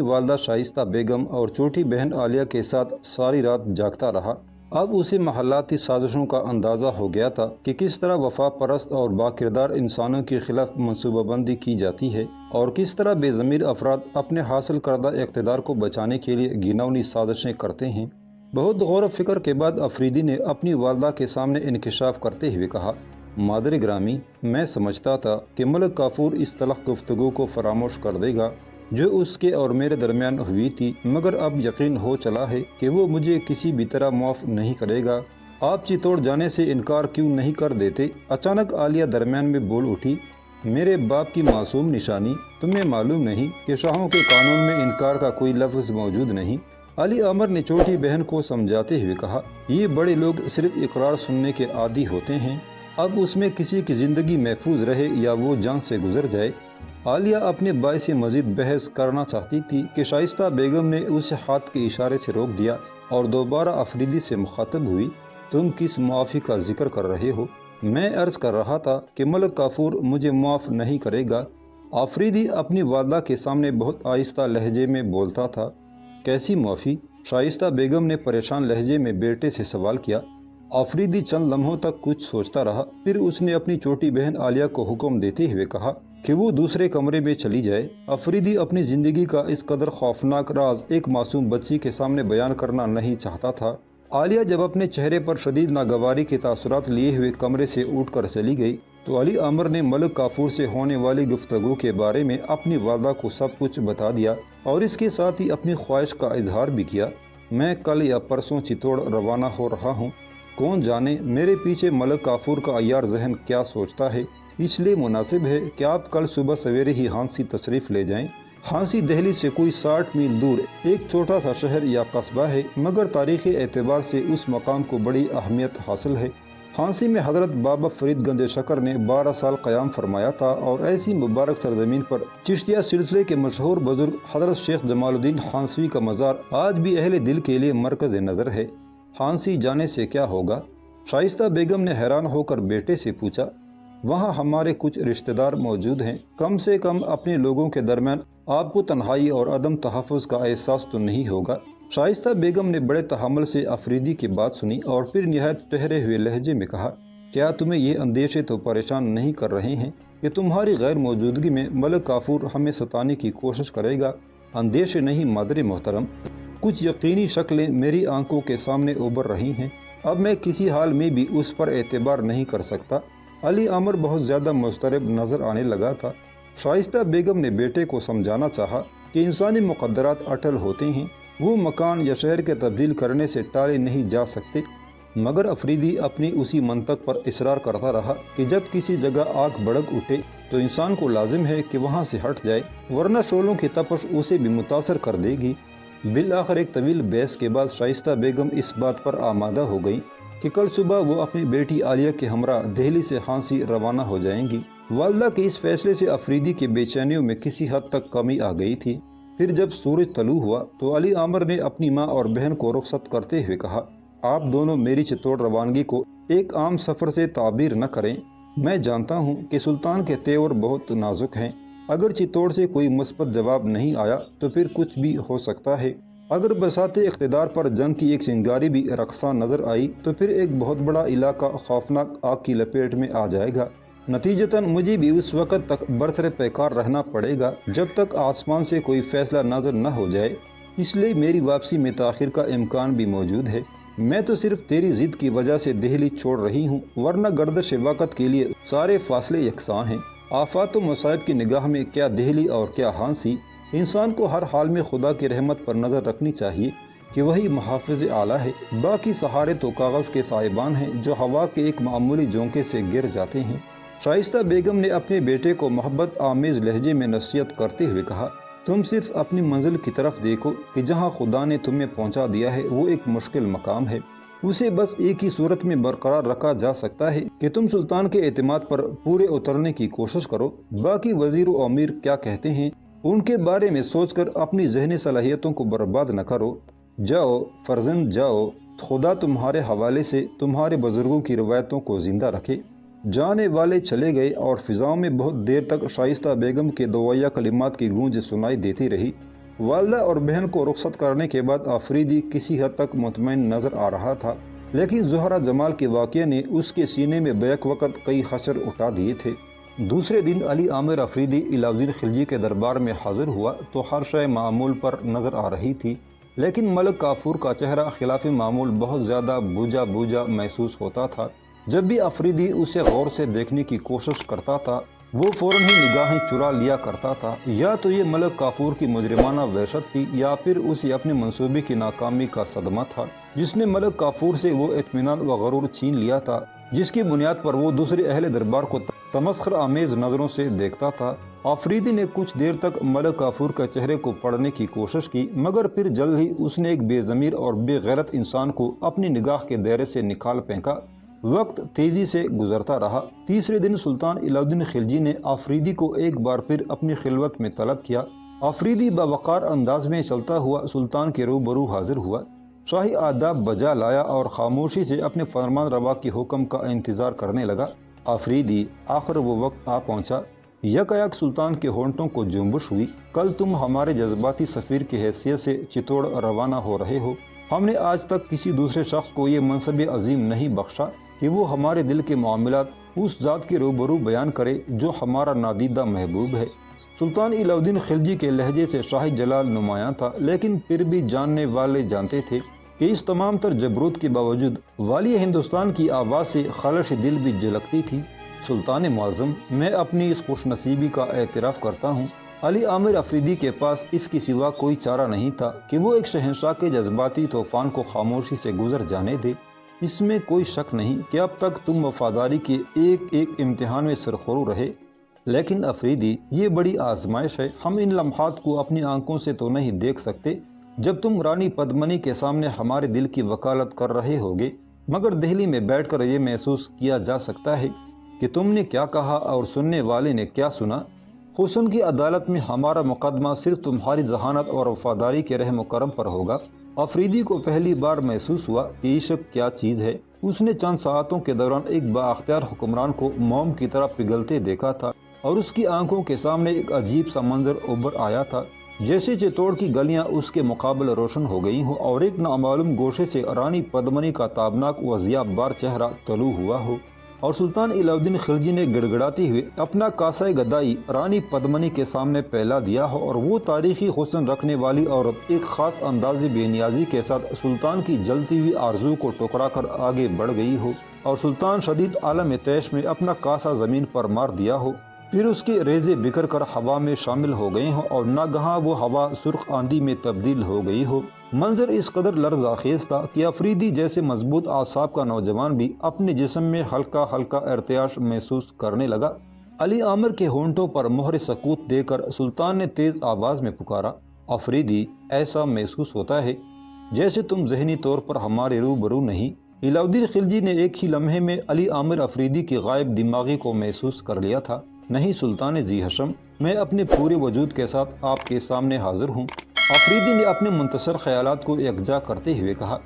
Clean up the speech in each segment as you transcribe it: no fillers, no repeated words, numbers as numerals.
والدہ شائستہ بیگم اور چھوٹی بہن عالیہ کے ساتھ ساری رات جاگتا رہا۔ اب اسے محلاتی سازشوں کا اندازہ ہو گیا تھا کہ کس طرح وفا پرست اور باکردار انسانوں کے خلاف منصوبہ بندی کی جاتی ہے اور کس طرح بے ضمیر افراد اپنے حاصل کردہ اقتدار کو بچانے کے لیے گھناؤنی سازشیں کرتے ہیں۔ بہت غور و فکر کے بعد افریدی نے اپنی والدہ کے سامنے انکشاف کرتے ہوئے کہا، مادر گرامی، میں سمجھتا تھا کہ ملک کافور اس تلخ گفتگو کو فراموش کر دے گا جو اس کے اور میرے درمیان ہوئی تھی، مگر اب یقین ہو چلا ہے کہ وہ مجھے کسی بھی طرح معاف نہیں کرے گا۔ آپ چتوڑ جانے سے انکار کیوں نہیں کر دیتے؟ اچانک عالیہ درمیان میں بول اٹھی، میرے باپ کی معصوم نشانی، تمہیں معلوم نہیں کہ شاہوں کے قانون میں انکار کا کوئی لفظ موجود نہیں؟ علی عامر نے چھوٹی بہن کو سمجھاتے ہوئے کہا، یہ بڑے لوگ صرف اقرار سننے کے عادی ہوتے ہیں، اب اس میں کسی کی زندگی محفوظ رہے یا وہ جان سے گزر جائے۔ عالیہ اپنے بھائی سے مزید بحث کرنا چاہتی تھی کہ شائستہ بیگم نے اسے ہاتھ کے اشارے سے روک دیا اور دوبارہ افریدی سے مخاطب ہوئی، تم کس معافی کا ذکر کر رہے ہو؟ میں عرض کر رہا تھا کہ ملک کافور مجھے معاف نہیں کرے گا۔ افریدی اپنی والدہ کے سامنے بہت آہستہ لہجے میں بولتا تھا۔ کیسی معافی؟ شائستہ بیگم نے پریشان لہجے میں بیٹے سے سوال کیا۔ افریدی چند لمحوں تک کچھ سوچتا رہا، پھر اس نے اپنی چھوٹی بہن عالیہ کو حکم دیتے ہوئے کہا کہ وہ دوسرے کمرے میں چلی جائے۔ افریدی اپنی زندگی کا اس قدر خوفناک راز ایک معصوم بچی کے سامنے بیان کرنا نہیں چاہتا تھا۔ عالیہ جب اپنے چہرے پر شدید ناگواری کے تاثرات لیے ہوئے کمرے سے اٹھ کر چلی گئی تو علی عامر نے ملک کافور سے ہونے والی گفتگو کے بارے میں اپنی والدہ کو سب کچھ بتا دیا اور اس کے ساتھ ہی اپنی خواہش کا اظہار بھی کیا۔ میں کل یا پرسوں چتوڑ روانہ ہو رہا ہوں، کون جانے میرے پیچھے ملک کافور کا عیار ذہن کیا سوچتا ہے، اس لیے مناسب ہے کہ آپ کل صبح سویرے ہی ہانسی تشریف لے جائیں۔ ہانسی دہلی سے کوئی 60 میل دور ایک چھوٹا سا شہر یا قصبہ ہے، مگر تاریخی اعتبار سے اس مقام کو بڑی اہمیت حاصل ہے۔ ہانسی میں حضرت بابا فرید گنج شکر نے 12 سال قیام فرمایا تھا اور ایسی مبارک سرزمین پر چشتیہ سلسلے کے مشہور بزرگ حضرت شیخ جمال الدین ہانسوی کا مزار آج بھی اہل دل کے لیے مرکز نظر ہے۔ ہانسی جانے سے کیا ہوگا؟ شائستہ بیگم نے حیران ہو کر بیٹے سے پوچھا۔ وہاں ہمارے کچھ رشتہ دار موجود ہیں، کم سے کم اپنے لوگوں کے درمیان آپ کو تنہائی اور عدم تحفظ کا احساس تو نہیں ہوگا؟ شائستہ بیگم نے بڑے تحمل سے افریدی کی بات سنی اور پھر نہایت ٹھہرے ہوئے لہجے میں کہا، کیا تمہیں یہ اندیشے تو پریشان نہیں کر رہے ہیں کہ تمہاری غیر موجودگی میں ملک کافور ہمیں ستانے کی کوشش کرے گا؟ اندیشے نہیں مادر محترم، کچھ یقینی شکلیں میری آنکھوں کے سامنے ابھر رہی ہیں، اب میں کسی حال میں بھی اس پر اعتبار نہیں کر سکتا۔ علی عامر بہت زیادہ مضطرب نظر آنے لگا تھا۔ شائستہ بیگم نے بیٹے کو سمجھانا چاہا کہ انسانی مقدرات اٹل ہوتے ہیں، وہ مکان یا شہر کے تبدیل کرنے سے ٹالے نہیں جا سکتے، مگر افریدی اپنی اسی منطق پر اصرار کرتا رہا کہ جب کسی جگہ آگ بھڑک اٹھے تو انسان کو لازم ہے کہ وہاں سے ہٹ جائے، ورنہ شعلوں کی تپش اسے بھی متاثر کر دے گی۔ بالآخر ایک طویل بحث کے بعد شائستہ بیگم اس بات پر آمادہ ہو گئی کہ کل صبح وہ اپنی بیٹی عالیہ کے ہمراہ دہلی سے ہانسی روانہ ہو جائیں گی۔ والدہ کے اس فیصلے سے افریدی کی بے چینیوں میں کسی حد تک کمی آ گئی تھی۔ پھر جب سورج طلوع ہوا تو علی عامر نے اپنی ماں اور بہن کو رخصت کرتے ہوئے کہا، آپ دونوں میری چتوڑ روانگی کو ایک عام سفر سے تعبیر نہ کریں۔ میں جانتا ہوں کہ سلطان کے تیور بہت نازک ہیں، اگر چتوڑ سے کوئی مثبت جواب نہیں آیا تو پھر کچھ بھی ہو سکتا ہے، اگر بساط اقتدار پر جنگ کی ایک چنگاری بھی رقصاں نظر آئی تو پھر ایک بہت بڑا علاقہ خوفناک آگ کی لپیٹ میں آ جائے گا۔ نتیجتاً مجھے بھی اس وقت تک برسر پیکار رہنا پڑے گا جب تک آسمان سے کوئی فیصلہ نازل نہ ہو جائے، اس لیے میری واپسی میں تاخیر کا امکان بھی موجود ہے۔ میں تو صرف تیری ضد کی وجہ سے دہلی چھوڑ رہی ہوں، ورنہ گردش وقت کے لیے سارے فاصلے یکساں ہیں۔ آفات و مصائب کی نگاہ میں کیا دہلی اور کیا ہانسی، انسان کو ہر حال میں خدا کی رحمت پر نظر رکھنی چاہیے کہ وہی محافظ اعلیٰ ہے، باقی سہارے تو کاغذ کے سائبان ہیں جو ہوا کے ایک معمولی جھونکے سے گر جاتے ہیں۔ شائستہ بیگم نے اپنے بیٹے کو محبت آمیز لہجے میں نصیحت کرتے ہوئے کہا، تم صرف اپنی منزل کی طرف دیکھو کہ جہاں خدا نے تمہیں پہنچا دیا ہے وہ ایک مشکل مقام ہے، اسے بس ایک ہی صورت میں برقرار رکھا جا سکتا ہے کہ تم سلطان کے اعتماد پر پورے اترنے کی کوشش کرو۔ باقی وزیر و امیر کیا کہتے ہیں ان کے بارے میں سوچ کر اپنی ذہنی صلاحیتوں کو برباد نہ کرو۔ جاؤ فرزند جاؤ، خدا تمہارے حوالے سے تمہارے بزرگوں کی روایتوں کو زندہ رکھے۔ جانے والے چلے گئے اور فضاؤں میں بہت دیر تک شائستہ بیگم کے دعائیہ کلمات کی گونج سنائی دیتی رہی۔ والدہ اور بہن کو رخصت کرنے کے بعد آفریدی کسی حد تک مطمئن نظر آ رہا تھا، لیکن زہرہ جمال کے واقعے نے اس کے سینے میں بیک وقت کئی خشر اٹھا دیے تھے۔ دوسرے دن علی عامر افریدی علاء الدین خلجی کے دربار میں حاضر ہوا تو ہر شے معمول پر نظر آ رہی تھی، لیکن ملک کافور کا چہرہ خلاف معمول بہت زیادہ بوجھا بوجھا محسوس ہوتا تھا۔ جب بھی افریدی اسے غور سے دیکھنے کی کوشش کرتا تھا وہ فوراً ہی نگاہیں چرا لیا کرتا تھا۔ یا تو یہ ملک کافور کی مجرمانہ وحشت تھی یا پھر اسے اپنے منصوبے کی ناکامی کا صدمہ تھا، جس نے ملک کافور سے وہ اطمینان و غرور چھین لیا تھا جس کی بنیاد پر وہ دوسرے اہل دربار کو تمسخر آمیز نظروں سے دیکھتا تھا۔ آفریدی نے کچھ دیر تک ملک کافور کے چہرے کو پڑھنے کی کوشش کی، مگر پھر جلد ہی اس نے ایک بے ضمیر اور بے غیرت انسان کو اپنی نگاہ کے دائرے سے نکال پھینکا۔ وقت تیزی سے گزرتا رہا۔ تیسرے دن سلطان علاء الدین خلجی نے آفریدی کو ایک بار پھر اپنی خلوت میں طلب کیا۔ آفریدی باوقار انداز میں چلتا ہوا سلطان کے روبرو حاضر ہوا، شاہی آداب بجا لایا اور خاموشی سے اپنے فرمان روا کے حکم کا انتظار کرنے لگا۔ آفریدی، آخر وہ وقت آ پہنچا۔ یکایک سلطان کے ہونٹوں کو جنبش ہوئی۔ کل تم ہمارے جذباتی سفیر کی حیثیت سے چتوڑ روانہ ہو رہے ہو۔ ہم نے آج تک کسی دوسرے شخص کو یہ منصب عظیم نہیں بخشا کہ وہ ہمارے دل کے معاملات اس ذات کے روبرو بیان کرے جو ہمارا نادیدہ محبوب ہے۔ سلطان علاء الدین خلجی کے لہجے سے شاہی جلال نمایاں تھا، لیکن پھر بھی جاننے والے جانتے تھے کہ اس تمام تر جبروت کے باوجود والی ہندوستان کی آواز سے خلش دل بھی جھلکتی تھی۔ سلطان معظم، میں اپنی اس خوش نصیبی کا اعتراف کرتا ہوں۔ علی عامر افریدی کے پاس اس کی سوا کوئی چارہ نہیں تھا کہ وہ ایک شہنشاہ کے جذباتی طوفان کو خاموشی سے گزر جانے دے۔ اس میں کوئی شک نہیں کہ اب تک تم وفاداری کے ایک ایک امتحان میں سرخرو رہے، لیکن افریدی، یہ بڑی آزمائش ہے۔ ہم ان لمحات کو اپنی آنکھوں سے تو نہیں دیکھ سکتے جب تم رانی پدمنی کے سامنے ہمارے دل کی وکالت کر رہے ہوگے، مگر دہلی میں بیٹھ کر یہ محسوس کیا جا سکتا ہے کہ تم نے کیا کہا اور سننے والے نے کیا سنا۔ حسن کی عدالت میں ہمارا مقدمہ صرف تمہاری ذہانت اور وفاداری کے رحم و کرم پر ہوگا۔ افریدی کو پہلی بار محسوس ہوا کہ عشق کیا چیز ہے۔ اس نے چند ساعتوں کے دوران ایک بااختیار حکمران کو موم کی طرح پگھلتے دیکھا تھا اور اس کی آنکھوں کے سامنے ایک عجیب سا منظر ابھر آیا تھا، جیسے چتوڑ کی گلیاں اس کے مقابل روشن ہو گئی ہوں اور ایک نامعلوم گوشے سے رانی پدمنی کا تابناک و ضیاء بار چہرہ طلوع ہوا ہو، اور سلطان علاء الدین خلجی نے گڑ گڑاتے ہوئے اپنا کاسہ گدائی رانی پدمنی کے سامنے پھیلا دیا ہو، اور وہ تاریخی حسن رکھنے والی عورت ایک خاص انداز بے نیازی کے ساتھ سلطان کی جلتی ہوئی آرزو کو ٹکرا کر آگے بڑھ گئی ہو، اور سلطان شدید عالم تیش میں اپنا کاسہ زمین پر مار دیا ہو، پھر اس کے ریزے بکھر کر ہوا میں شامل ہو گئے ہوں اور ناگہاں وہ ہوا سرخ آندھی میں تبدیل ہو گئی ہو۔ منظر اس قدر لرزہ خیز تھا کہ افریدی جیسے مضبوط اعصاب کا نوجوان بھی اپنے جسم میں ہلکا ہلکا ارتعاش محسوس کرنے لگا۔ علی عامر کے ہونٹوں پر مہر سکوت دے کر سلطان نے تیز آواز میں پکارا، افریدی، ایسا محسوس ہوتا ہے جیسے تم ذہنی طور پر ہمارے روبرو نہیں۔ علاء الدین خلجی نے ایک ہی لمحے میں علی عامر افریدی کی غائب دماغی کو محسوس کر لیا تھا۔ نہیں سلطان ذی حشم، میں اپنے پورے وجود کے ساتھ آپ کے سامنے حاضر ہوں۔ افریدی نے اپنے منتصر خیالات کو یکجا کرتے ہوئے کہا،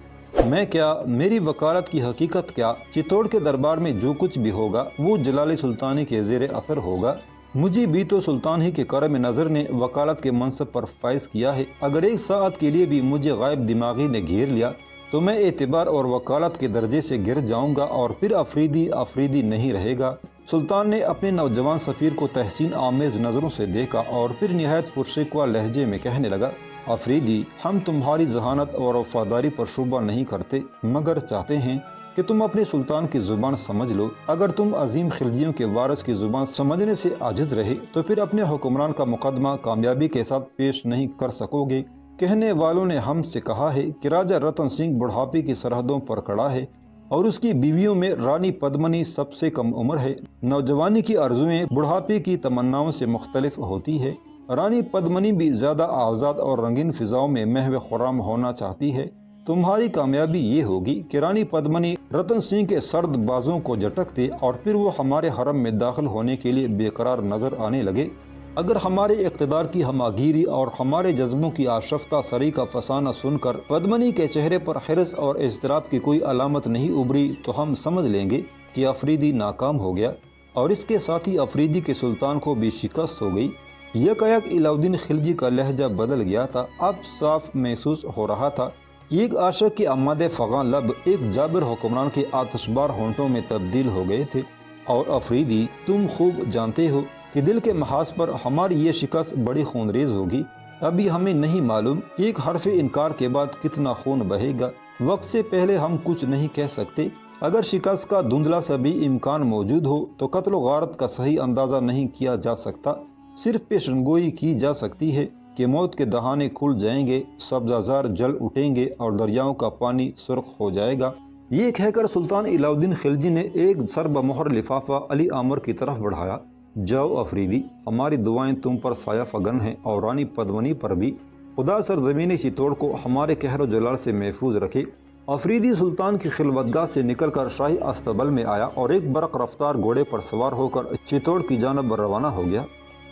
میں کیا، میری وکالت کی حقیقت کیا، چتوڑ کے دربار میں جو کچھ بھی ہوگا وہ جلال سلطانی کے زیر اثر ہوگا۔ مجھے بھی تو سلطان ہی کے کرم نظر نے وکالت کے منصب پر فائز کیا ہے۔ اگر ایک ساعت کے لیے بھی مجھے غائب دماغی نے گھیر لیا تو میں اعتبار اور وکالت کے درجے سے گر جاؤں گا اور پھر افریدی نہیں رہے گا۔ سلطان نے اپنے نوجوان سفیر کو تحسین آمیز نظروں سے دیکھا اور پھر نہایت پرشکوہ لہجے میں کہنے لگا، افریدی، ہم تمہاری ذہانت اور وفاداری پر شبہ نہیں کرتے، مگر چاہتے ہیں کہ تم اپنے سلطان کی زبان سمجھ لو۔ اگر تم عظیم خلجیوں کے وارث کی زبان سمجھنے سے عاجز رہے تو پھر اپنے حکمران کا مقدمہ کامیابی کے ساتھ پیش نہیں کر سکو گے۔ کہنے والوں نے ہم سے کہا ہے کہ راجہ رتن سنگھ بڑھاپے کی سرحدوں پر کھڑا ہے اور اس کی بیویوں میں رانی پدمنی سب سے کم عمر ہے۔ نوجوانی کی آرزوئیں بڑھاپے کی تمناؤں سے مختلف ہوتی ہے۔ رانی پدمنی بھی زیادہ آزاد اور رنگین فضاؤں میں محو خرام ہونا چاہتی ہے۔ تمہاری کامیابی یہ ہوگی کہ رانی پدمنی رتن سنگھ کے سرد بازوں کو جھٹک دے اور پھر وہ ہمارے حرم میں داخل ہونے کے لیے بے قرار نظر آنے لگے۔ اگر ہمارے اقتدار کی ہماگیری اور ہمارے جذبوں کی آشفتہ سری کا فسانہ سن کر پدمنی کے چہرے پر حرص اور اضطراب کی کوئی علامت نہیں ابھری تو ہم سمجھ لیں گے کہ افریدی ناکام ہو گیا، اور اس کے ساتھ ہی افریدی کے سلطان کو بھی شکست ہو گئی۔ یکایک علاؤدین خلجی کا لہجہ بدل گیا تھا۔ اب صاف محسوس ہو رہا تھا کہ ایک عاشق کے امادِ فغاں لب ایک جابر حکمران کے آتشبار ہونٹوں میں تبدیل ہو گئے تھے۔ اور افریدی، تم خوب جانتے ہو کہ دل کے محاذ پر ہماری یہ شکست بڑی خونریز ہوگی۔ ابھی ہمیں نہیں معلوم کہ ایک حرف انکار کے بعد کتنا خون بہے گا۔ وقت سے پہلے ہم کچھ نہیں کہہ سکتے۔ اگر شکست کا دھندلا سا بھی امکان موجود ہو تو قتل و غارت کا صحیح اندازہ نہیں کیا جا سکتا۔ صرف پیشن گوئی کی جا سکتی ہے کہ موت کے دہانے کھل جائیں گے، سبزہ زار جل اٹھیں گے اور دریاؤں کا پانی سرخ ہو جائے گا۔ یہ کہہ کر سلطان علاؤدین خلجی نے ایک سر بمہر لفافہ علی عامر کی طرف بڑھایا۔ جاؤ افریدی، ہماری دعائیں تم پر سایہ فگن ہیں اور رانی پدمنی پر بھی۔ خدا سرزمین چتوڑ کو ہمارے قہر و جلال سے محفوظ رکھے۔ افریدی سلطان کی خلوتگاہ سے نکل کر شاہی استبل میں آیا اور ایک برق رفتار گھوڑے پر سوار ہو کر چتوڑ کی جانب روانہ ہو گیا۔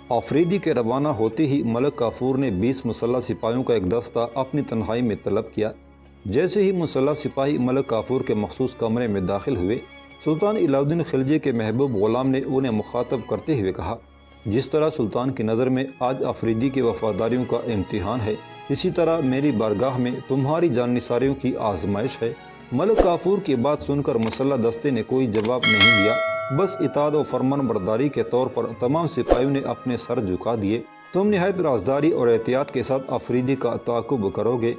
افریدی کے روانہ ہوتے ہی ملک کافور نے 20 مسلح سپاہیوں کا ایک دستہ اپنی تنہائی میں طلب کیا۔ جیسے ہی مسلح سپاہی ملک کافور کے مخصوص کمرے میں داخل ہوئے، سلطان علاؤدین خلجی کے محبوب غلام نے انہیں مخاطب کرتے ہوئے کہا، جس طرح سلطان کی نظر میں آج افریدی کی وفاداریوں کا امتحان ہے، اسی طرح میری بارگاہ میں تمہاری جان نثاریوں کی آزمائش ہے۔ ملک کافور کی بات سن کر مسلح دستے نے کوئی جواب نہیں دیا، بس اطاعت و فرمان برداری کے طور پر تمام سپاہیوں نے اپنے سر جھکا دیے۔ تم نہایت رازداری اور احتیاط کے ساتھ افریدی کا تعاقب کرو گے،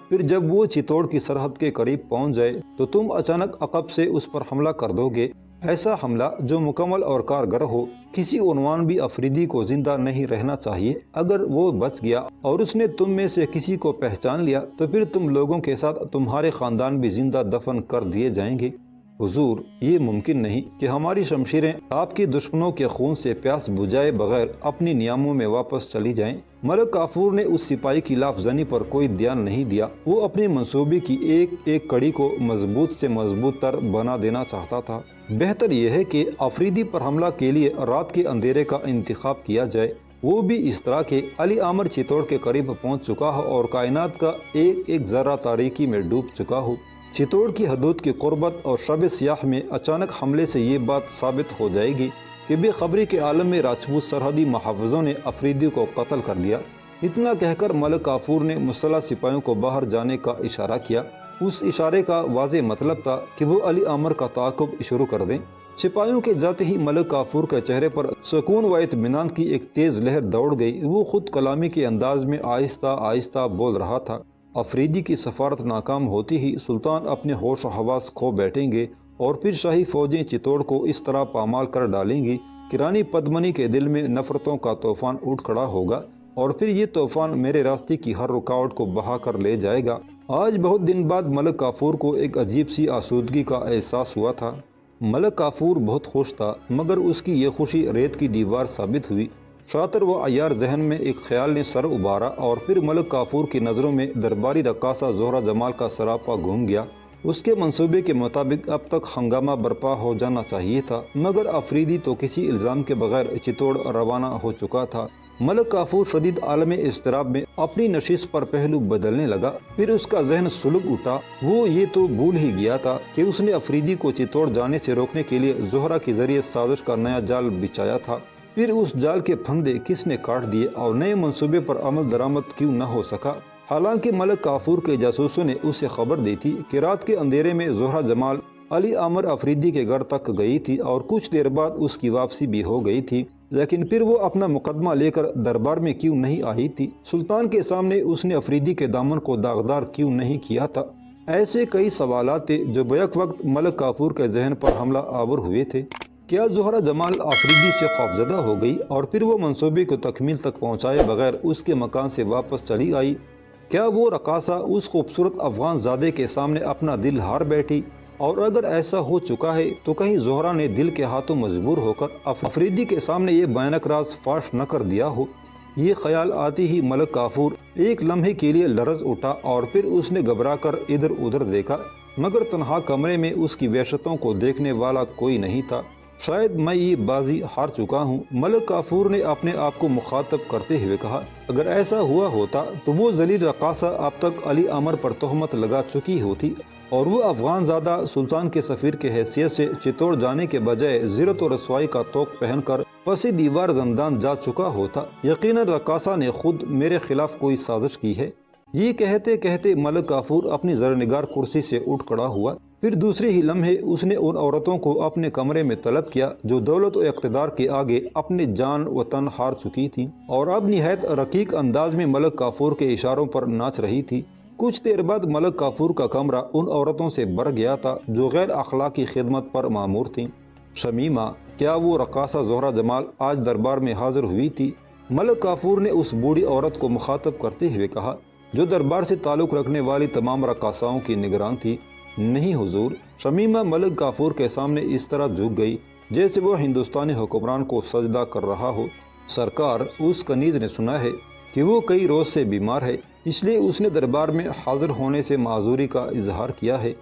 پھر جب وہ چتوڑ کی سرحد کے قریب پہنچ جائے تو تم اچانک عقب سے اس پر حملہ کر دو گے، ایسا حملہ جو مکمل اور کارگر ہو۔ کسی عنوان بھی افریدی کو زندہ نہیں رہنا چاہیے۔ اگر وہ بچ گیا اور اس نے تم میں سے کسی کو پہچان لیا تو پھر تم لوگوں کے ساتھ تمہارے خاندان بھی زندہ دفن کر دیے جائیں گے۔ حضور، یہ ممکن نہیں کہ ہماری شمشیریں آپ کے دشمنوں کے خون سے پیاس بجھائے بغیر اپنی نیاموں میں واپس چلی جائیں۔ ملک کافور نے اس سپاہی کی لاف زنی پر کوئی دھیان نہیں دیا۔ وہ اپنے منصوبے کی ایک ایک کڑی کو مضبوط سے مضبوط تر بنا دینا چاہتا تھا۔ بہتر یہ ہے کہ افریدی پر حملہ کے لیے رات کے اندھیرے کا انتخاب کیا جائے، وہ بھی اس طرح کہ علی عامر چتوڑ کے قریب پہنچ چکا ہو اور کائنات کا ایک ایک ذرہ تاریکی میں ڈوب چکا ہو۔ چتوڑ کی حدود کی قربت اور شب سیاہ میں اچانک حملے سے یہ بات ثابت ہو جائے گی کہ بے خبری کے عالم میں راجپوت سرحدی محافظوں نے افریدی کو قتل کر دیا۔ اتنا کہہ کر ملک کافور نے مسلح سپاہیوں کو باہر جانے کا اشارہ کیا۔ اس اشارے کا واضح مطلب تھا کہ وہ علی عامر کا تعاقب شروع کر دیں۔ سپاہیوں کے جاتے ہی ملک کافور کے چہرے پر سکون و اطمینان کی ایک تیز لہر دوڑ گئی۔ وہ خود کلامی کے انداز میں آہستہ آہستہ بول رہا تھا، افریدی کی سفارت ناکام ہوتی ہی سلطان اپنے ہوش و حواس کھو بیٹھیں گے اور پھر شاہی فوجیں چتوڑ کو اس طرح پامال کر ڈالیں گی کہ رانی پدمنی کے دل میں نفرتوں کا طوفان اٹھ کھڑا ہوگا اور پھر یہ طوفان میرے راستے کی ہر رکاوٹ کو بہا کر لے جائے گا۔ آج بہت دن بعد ملک کافور کو ایک عجیب سی آسودگی کا احساس ہوا تھا۔ ملک کافور بہت خوش تھا، مگر اس کی یہ خوشی ریت کی دیوار ثابت ہوئی۔ شاطر و عیار ذہن میں ایک خیال نے سر ابھارا اور پھر ملک کافور کی نظروں میں درباری رقاصہ زہرہ جمال کا سراپا گھوم گیا۔ اس کے منصوبے کے مطابق اب تک ہنگامہ برپا ہو جانا چاہیے تھا، مگر افریدی تو کسی الزام کے بغیر چتوڑ روانہ ہو چکا تھا۔ ملک کافور شدید عالم اضطراب میں اپنی نشست پر پہلو بدلنے لگا۔ پھر اس کا ذہن سلگ اٹھا۔ وہ یہ تو بھول ہی گیا تھا کہ اس نے افریدی کو چتوڑ جانے سے روکنے کے لیے زہرہ کے ذریعے سازش کا نیا جال بچھایا تھا۔ پھر اس جال کے پھندے کس نے کاٹ دیے اور نئے منصوبے پر عمل درآمد کیوں نہ ہو سکا؟ حالانکہ ملک کافور کے جاسوسوں نے اسے خبر دی تھی کہ رات کے اندھیرے میں زہرہ جمال علی عامر افریدی کے گھر تک گئی تھی اور کچھ دیر بعد اس کی واپسی بھی ہو گئی تھی، لیکن پھر وہ اپنا مقدمہ لے کر دربار میں کیوں نہیں آئی تھی؟ سلطان کے سامنے اس نے افریدی کے دامن کو داغدار کیوں نہیں کیا تھا؟ ایسے کئی سوالات تھے جو بیک وقت ملک کافور کے ذہن پر حملہ آور ہوئے تھے۔ کیا زہرہ جمال افریدی سے خوفزدہ ہو گئی اور پھر وہ منصوبے کو تکمیل تک پہنچائے بغیر اس کے مکان سے واپس چلی آئی؟ کیا وہ رقاصہ اس خوبصورت افغان زادے کے سامنے اپنا دل ہار بیٹھی؟ اور اگر ایسا ہو چکا ہے تو کہیں زہرہ نے دل کے ہاتھوں مجبور ہو کر افریدی کے سامنے یہ بھیانک راز فاش نہ کر دیا ہو؟ یہ خیال آتی ہی ملک کافور ایک لمحے کے لیے لرز اٹھا اور پھر اس نے گھبرا کر ادھر ادھر دیکھا، مگر تنہا کمرے میں اس کی وحشتوں کو دیکھنے والا کوئی نہیں تھا۔ شاید میں یہ بازی ہار چکا ہوں، ملک کافور نے اپنے آپ کو مخاطب کرتے ہوئے کہا۔ اگر ایسا ہوا ہوتا تو وہ ذلیل رقاصہ اب تک علی عامر پر تہمت لگا چکی ہوتی اور وہ افغان زادہ سلطان کے سفیر کے حیثیت سے چتوڑ جانے کے بجائے ذلت و رسوائی کا طوق پہن کر پس دیوار زندان جا چکا ہوتا۔ یقیناً رقاصہ نے خود میرے خلاف کوئی سازش کی ہے۔ یہ کہتے کہتے ملک کافور اپنی زرنگار کرسی سے اٹھ کھڑا ہوا۔ پھر دوسرے ہی لمحے اس نے ان عورتوں کو اپنے کمرے میں طلب کیا جو دولت و اقتدار کے آگے اپنے جان و تن ہار چکی تھیں، اور اب نہایت رقیق انداز میں ملک کافور کے اشاروں پر ناچ رہی تھی۔ کچھ دیر بعد ملک کافور کا کمرہ ان عورتوں سے بھر گیا تھا جو غیر اخلاقی خدمت پر مامور تھیں۔ شمیمہ، کیا وہ رقاصہ زہرہ جمال آج دربار میں حاضر ہوئی تھی؟ ملک کافور نے اس بوڑھی عورت کو مخاطب کرتے ہوئے کہا، جو دربار سے تعلق رکھنے والی تمام رقاصاؤں کی نگران تھی۔ نہیں حضور۔ شمیمہ ملک کافور کے سامنے اس طرح جھک گئی جیسے وہ ہندوستانی حکمران کو سجدہ کر رہا ہو۔ سرکار، اس کنیز نے سنا ہے کہ وہ کئی روز سے بیمار ہے، اس لیے اس نے دربار میں حاضر ہونے سے معذوری کا اظہار کیا ہے۔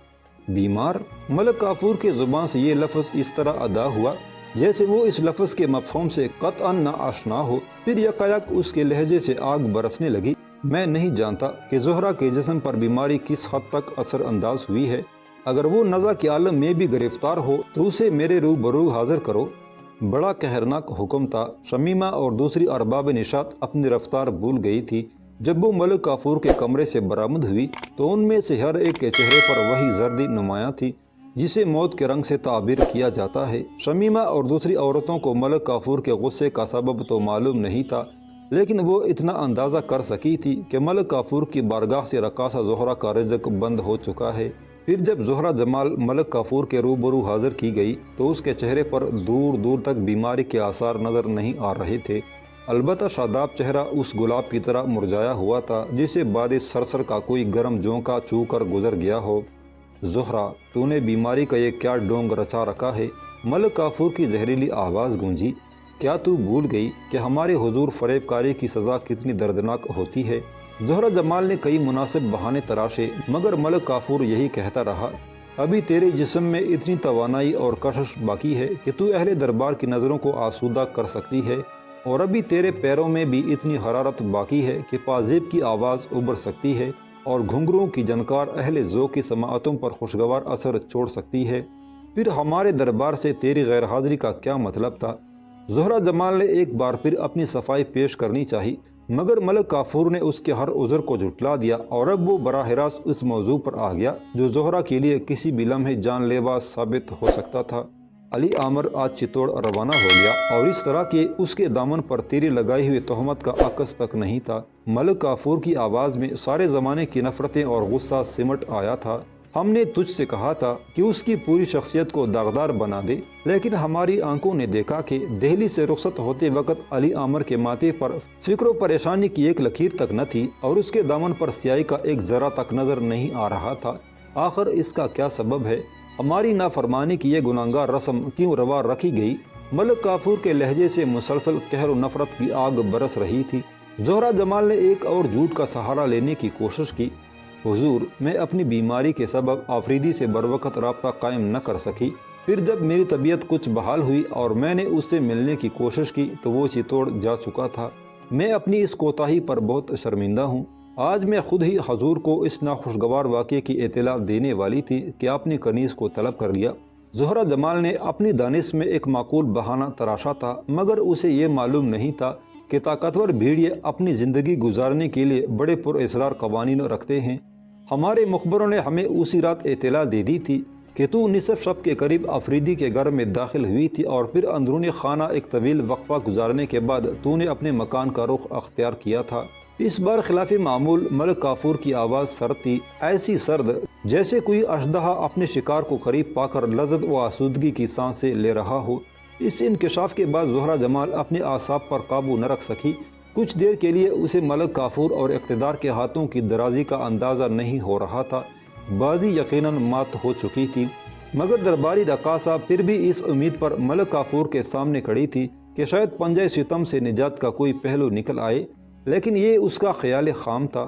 بیمار؟ ملک کافور کی زبان سے یہ لفظ اس طرح ادا ہوا جیسے وہ اس لفظ کے مفہوم سے قطعاً نا آشنا ہو۔ پھر یکایک اس کے لہجے سے آگ برسنے لگی۔ میں نہیں جانتا کہ زہرہ کے جسم پر بیماری کس حد تک اثر انداز ہوئی ہے۔ اگر وہ نزع کے عالم میں بھی گرفتار ہو تو اسے میرے روبرو حاضر کرو۔ بڑا قہرناک حکم تھا۔ شمیمہ اور دوسری ارباب نشاط اپنی رفتار بھول گئی تھی۔ جب وہ ملک کافور کے کمرے سے برآمد ہوئی تو ان میں سے ہر ایک کے چہرے پر وہی زردی نمایاں تھی جسے موت کے رنگ سے تعبیر کیا جاتا ہے۔ شمیمہ اور دوسری عورتوں کو ملک کافور کے غصے کا سبب تو معلوم نہیں تھا، لیکن وہ اتنا اندازہ کر سکی تھی کہ ملک کافور کی بارگاہ سے رقاصہ زہرہ کا رزق بند ہو چکا ہے۔ پھر جب زہرہ جمال ملک کافور کے روبرو حاضر کی گئی تو اس کے چہرے پر دور دور تک بیماری کے آثار نظر نہیں آ رہے تھے۔ البتہ شاداب چہرہ اس گلاب کی طرح مرجھایا ہوا تھا جسے باد سرسر کا کوئی گرم جھونکا چھو کر گزر گیا ہو۔ زہرہ، تو نے بیماری کا یہ کیا ڈونگ رچا رکھا ہے؟ ملک کافور کی زہریلی آواز گونجی۔ کیا تو بھول گئی کہ ہمارے حضور فریب کاری کی سزا کتنی دردناک ہوتی ہے؟ زہرہ جمال نے کئی مناسب بہانے تراشے مگر ملک کافور یہی کہتا رہا، ابھی تیرے جسم میں اتنی توانائی اور کشش باقی ہے کہ تو اہل دربار کی نظروں کو آسودہ کر سکتی ہے، اور ابھی تیرے پیروں میں بھی اتنی حرارت باقی ہے کہ پازیب کی آواز ابھر سکتی ہے اور گھنگروں کی جنکار اہل ذوق کی سماعتوں پر خوشگوار اثر چھوڑ سکتی ہے۔ پھر ہمارے دربار سے تیری غیر حاضری کا کیا مطلب تھا؟ زہرہ جمال نے ایک بار پھر اپنی صفائی پیش کرنی چاہی مگر ملک کافور نے اس کے ہر عذر کو جھٹلا دیا، اور اب وہ براہ راست اس موضوع پر آ گیا جو زہرہ کے لیے کسی بھی لمحے جان لیوا ثابت ہو سکتا تھا۔ علی عامر آج چتوڑ روانہ ہو گیا، اور اس طرح کہ اس کے دامن پر تیری لگائی ہوئی تہمت کا عکس تک نہیں تھا۔ ملک کافور کی آواز میں سارے زمانے کی نفرتیں اور غصہ سمٹ آیا تھا۔ ہم نے تجھ سے کہا تھا کہ اس کی پوری شخصیت کو داغدار بنا دے، لیکن ہماری آنکھوں نے دیکھا کہ دہلی سے رخصت ہوتے وقت علی عامر کے ماتھے پر فکر و پریشانی کی ایک لکیر تک نہ تھی، اور اس کے دامن پر سیاہی کا ایک ذرہ تک نظر نہیں آ رہا تھا۔ آخر اس کا کیا سبب ہے؟ ہماری نافرمانی کی یہ گناہگار رسم کیوں روا رکھی گئی؟ ملک کافور کے لہجے سے مسلسل قہر و نفرت کی آگ برس رہی تھی۔ زہرہ جمال نے ایک اور جھوٹ کا سہارا لینے کی کوشش کی۔ حضور، میں اپنی بیماری کے سبب آفریدی سے بروقت رابطہ قائم نہ کر سکی۔ پھر جب میری طبیعت کچھ بحال ہوئی اور میں نے اس سے ملنے کی کوشش کی تو وہ چتوڑ جا چکا تھا۔ میں اپنی اس کوتاہی پر بہت شرمندہ ہوں۔ آج میں خود ہی حضور کو اس ناخوشگوار واقعے کی اطلاع دینے والی تھی کہ آپ نے کنیز کو طلب کر لیا۔ زہرہ جمال نے اپنی دانش میں ایک معقول بہانہ تراشا تھا مگر اسے یہ معلوم نہیں تھا کہ طاقتور بھیڑیے اپنی زندگی گزارنے کے لیے بڑے پراسرار قوانین رکھتے ہیں۔ ہمارے مخبروں نے ہمیں اسی رات اطلاع دے دی تھی کہ تو نصف شب کے قریب آفریدی کے گھر میں داخل ہوئی تھی، اور پھر اندرون خانہ ایک طویل وقفہ گزارنے کے بعد تو نے اپنے مکان کا رخ اختیار کیا تھا۔ اس بار خلاف معمول ملک کافور کی آواز سرد تھی، ایسی سرد جیسے کوئی اژدہا اپنے شکار کو قریب پا کر لذت و آسودگی کی سانسیں لے رہا ہو۔ اس انکشاف کے بعد زہرہ جمال اپنے اعصاب پر قابو نہ رکھ سکی۔ کچھ دیر کے لیے اسے ملک کافور اور اقتدار کے ہاتھوں کی درازی کا اندازہ نہیں ہو رہا تھا۔ بازی یقیناً مات ہو چکی تھی، مگر درباری رقاصہ پھر بھی اس امید پر ملک کافور کے سامنے کھڑی تھی کہ شاید پنجہ ستم سے نجات کا کوئی پہلو نکل آئے، لیکن یہ اس کا خیال خام تھا۔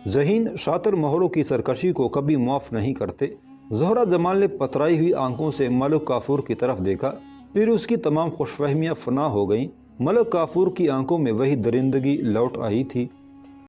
ذہین شاطر مہروں کی سرکشی کو کبھی معاف نہیں کرتے۔ زہرہ جمال نے پترائی ہوئی آنکھوں سے ملک کافور کی طرف دیکھا، پھر اس کی تمام خوش فہمیاں فنا ہو گئیں۔ ملک کافور کی آنکھوں میں وہی درندگی لوٹ آئی تھی۔